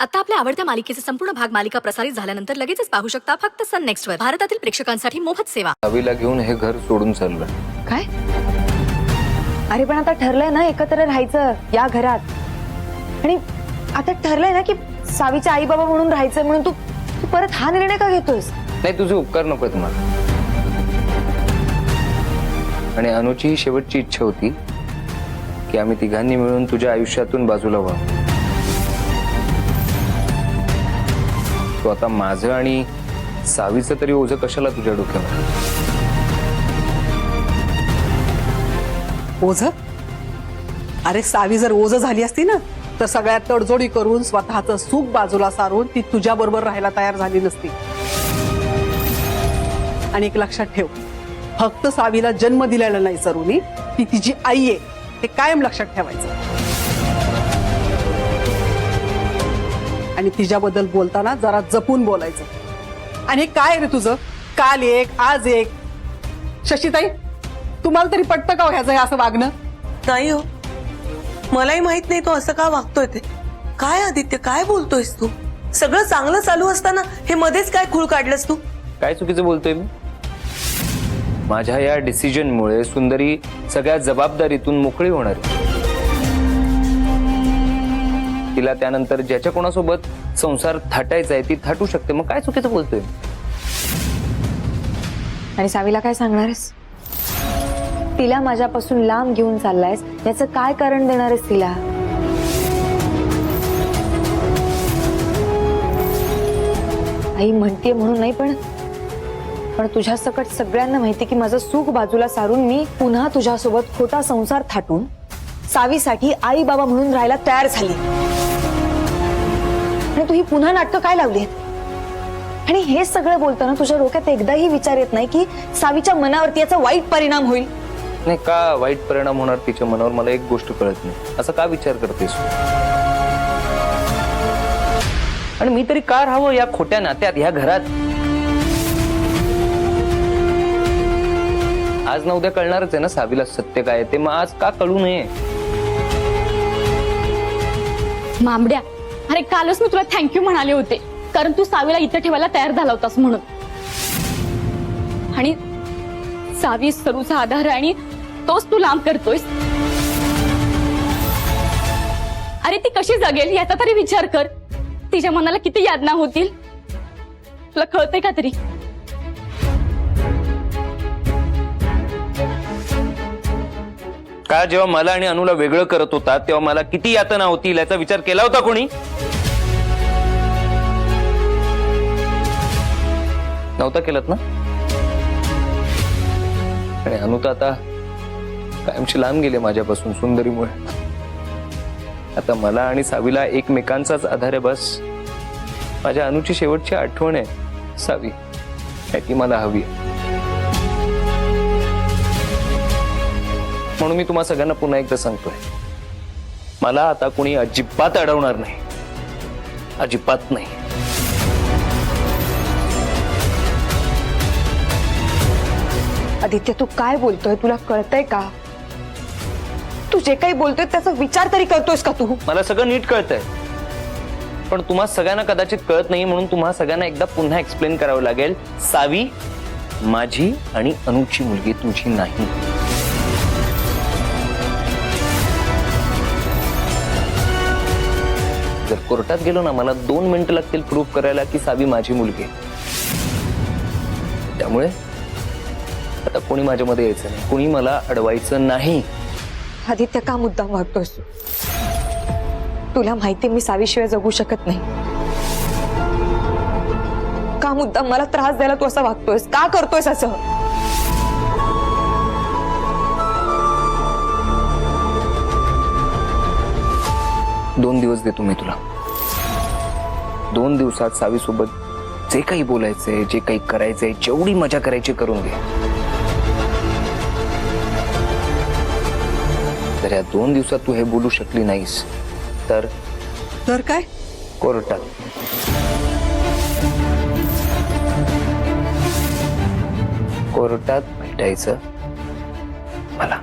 आता आपल्या आवडत्या मालिकेचे संपूर्ण भाग मालिका प्रसारित झाल्यानंतर लगेचच पाहू शकता फक्त सन नेक्स्ट वर. भारतातील प्रेक्षकांसाठी मोफत सेवा. सावीला घेऊन हे घर सोडून चाललोय. काय? अरे पण आता ठरलंय ना एकत्र राहायचं या घरात. आणि आता ठरलंय ना की सावीचे आई बाबा म्हणून राहायचं, म्हणून तू तू परत हा निर्णय का घेतोयस? नाही, तुझे उपकार नको तुम्हाला. आणि अनुची ही शेवटची इच्छा होती की आम्ही तिघांनी मिळून तुझ्या आयुष्यातून बाजूला व्हावं. तो आता माझं आणि सावीचं तरी ओझं कशाला तुझ्या डोक्यावर? ओझ? अरे सावी जर ओझ झाली असती ना तर सगळ्यात तडजोडी करून स्वतःचं सुख बाजूला सारून ती तुझ्या बरोबर राहायला तयार झाली नसती. आणि एक लक्षात ठेव, फक्त सावीला जन्म दिलेला नाही सरुनी, ती तिची आई आहे हे कायम लक्षात ठेवायचं. आणि तिच्याबद्दल बोलताना जरा जपून बोलायचं. आणि हे काय रे तुझं? काल एक आज एक. शशीताई, तुम्हाला तरी पटतं का ह्याचं हे असं वागणं? नाही हो, मलाही माहित नाही तो असं का वागतोय ते. काय आदित्य, काय बोलतोयस तू? सगळं चांगलं चालू असताना हे मध्येच काय खूळ काढलंस तू? काय चुकीचं बोलतोय मी? माझ्या या डिसिजनमुळे सुंदरी सगळ्या जबाबदारीतून मोकळी होणार आहे. तिला त्यानंतर ज्याच्या कोणासोबत संसार थाटायचा आहे ती थाटू शकते. मग काय चुकीचं बोलतोय? आणि सावीला काय सांगणारेस? तिला माझ्यापासून लांब घेऊन चाललायस, याचं काय कारण देणारेस तिला? आई म्हणते म्हणून नाही, पण तुझ्या सकट सगळ्यांना माहिती की माझं सुख बाजूला सारून मी पुन्हा तुझ्यासोबत खोटा संसार थाटून सावीसाठी आई बाबा म्हणून राहायला तयार झाली. आणि तू ही पुन्हा नाटकं काय लावली? आणि हे सगळं बोलताना तुझ्या डोक्यात एकदाही विचार येत नाही की सावीच्या मनावरती याचा वाईट परिणाम होईल? नाही, का वाईट परिणाम होणार तिच्या मनावर मला एक गोष्ट कळत नाही. असं का विचार करतेस? आणि मी तरी का राहावं या खोट्या नात्यात, ह्या घरात? आज ना उद्या कळणारच आहे ना सावीला सत्य काय ते. मग आज का कळू नये? मामड्या, अरे कालच मी तुला थँक्यू म्हणाले होते, कारण तू सावीला इथं ठेवायला तयार झाला होतास म्हणून. आणि सावी सरूचा आधार आहे आणि तोच तू लांब करतोयस. अरे ती कशी जगेल याचा तरी विचार कर. तिच्या मनाला किती यातना होतील तुला कळतंय का तरी? का जेव्हा मला आणि अनुला वेगळं करत होता तेव्हा मला किती यातना होतील याचा विचार केला होता कोणी? नव्हता केलात ना? आणि अनु तर आता कायमची लांब गेले माझ्यापासून सुंदरीमुळे. आता मला आणि सावीला एकमेकांचाच आधार आहे बस. माझ्या अनुची शेवटची आठवण आहे सावी, ती मला हवी. म्हणून मी तुम्हा सगळ्यांना पुन्हा एकदा सांगतोय, मला आता कोणी अजिबात अडवणार नाही, अजिबात नाही. आदित्य, तू काय बोलतोय? तुला कळतंय का? तू जे काही बोलतोय त्याचा विचार तरी करतोयस का तू? मला सगळं नीट कळतंय, पण तुम्हा सगळ्यांना कदाचित कळत नाही, म्हणून तुम्हा सगळ्यांना एकदा पुन्हा एक्सप्लेन करावं लागेल. सावी माझी आणि अनुची मुलगी, तुझी नाही. जर कोर्टात गेलो ना, मला 2 मिनिटं लागतील प्रूव्ह करायला की सावी माझी मुलगी आहे. त्यामुळे आता कोणी माझ्यामध्ये यायचं नाही, कोणी मला अडवायचं नाही. आदित्य, का मुद्दाम वागतोयस? तुला माहिती मी सावीशिवाय जगू शकत नाही. का मुद्दाम मला त्रास द्यायला तू असं वागतोयस? का करतोयस असं? दोन दिवस देतो मी तुला. 2 दिवसात सावी सोबत जे काही बोलायचंय, जे काही करायचंय, जेवढी मजा करायची करून घे. जर या 2 दिवसात तू हे बोलू शकली नाहीस तर काय? कोर्टात. कोर्टात भेटायचं मला.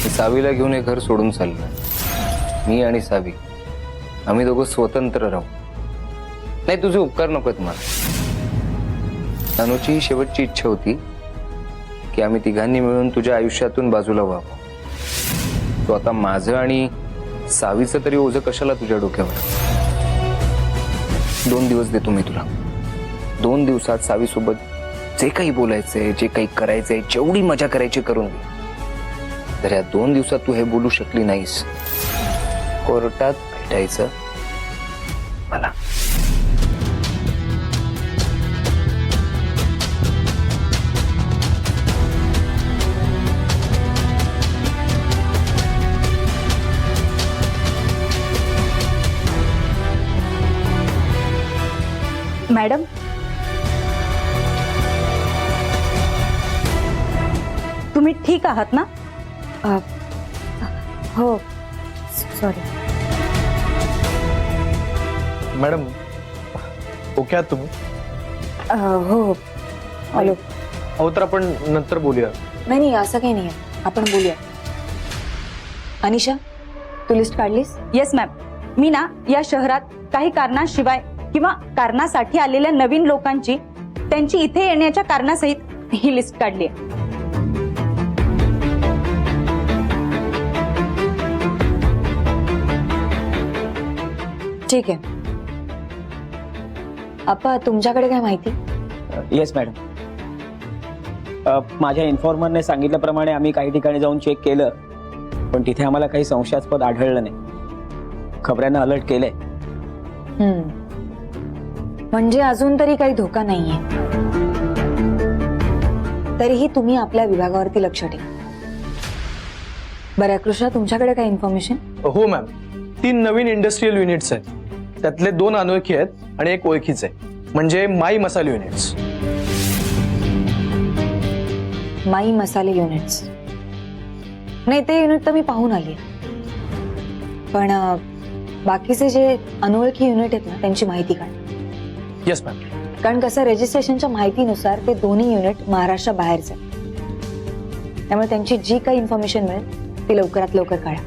मी सावीला घेऊन हे घर सोडून चाललोय. मी आणि सावी आम्ही दोघं स्वतंत्र राहू. नाही, तुझे उपकार नकोत मला. अनुची ही शेवटची इच्छा होती की आम्ही तिघांनी मिळून तुझ्या आयुष्यातून बाजूला व्हावं. तो आता माझं आणि सावीचं तरी ओझं कशाला तुझ्या डोक्यावर. 2 दिवस देतो मी तुला. 2 दिवसात सावीसोबत जे काही बोलायचंय, जे काही करायचंय, जेवढी मजा करायची करून घे. जर या 2 दिवसात तू हे बोलू शकली नाहीस, कोर्टात भेटायचं मला. मॅडम, तुम्ही ठीक आहात ना? हो, सॉरी. मॅडम ओके आहात तुम्ही? हो, हॅलो. अहो तर आपण नंतर बोलूया. नाही, असं काही नाही आहे, आपण बोलूया. अनिशा, तू लिस्ट काढलीस? Yes ma'am. मी ना या शहरात काही कारणाशिवाय किंवा कारणासाठी आलेल्या नवीन लोकांची त्यांची इथे येण्याच्या कारणासहित ही लिस्ट काढली आहे. ठीक आहे. आपा, तुमच्याकडे काय माहिती? Yes madam. माझ्या इन्फॉर्मरने सांगितल्याप्रमाणे आम्ही काही ठिकाणी जाऊन चेक केलं, पण तिथे आम्हाला काही संशयास्पद आढळलं नाही. खबऱ्यांना अलर्ट केलंय. म्हणजे अजून तरी काही धोका नाहीये. तरीही तुम्ही आपल्या विभागावरती लक्ष ठेवा. बरं कृष्णा, तुमच्याकडे काय इन्फॉर्मेशन? हो मॅम, 3 नवीन इंडस्ट्रियल युनिट्स आहेत. त्यातले 2 अनोळखी आहेत आणि 1 ओळखीच आहे, म्हणजे माई मसाले युनिट्स. माई मसाले युनिट्स? नाही, ते युनिट तर मी पाहून आली. पण बाकीचे जे अनोळखी युनिट आहेत ना, त्यांची माहिती काढ. Yes ma'am. कारण कसं, रजिस्ट्रेशनच्या माहितीनुसार ते दोन्ही युनिट महाराष्ट्राबाहेरचे आहेत. त्यामुळे त्यांची जी काही इन्फॉर्मेशन मिळेल ती लवकरात लवकर काढा.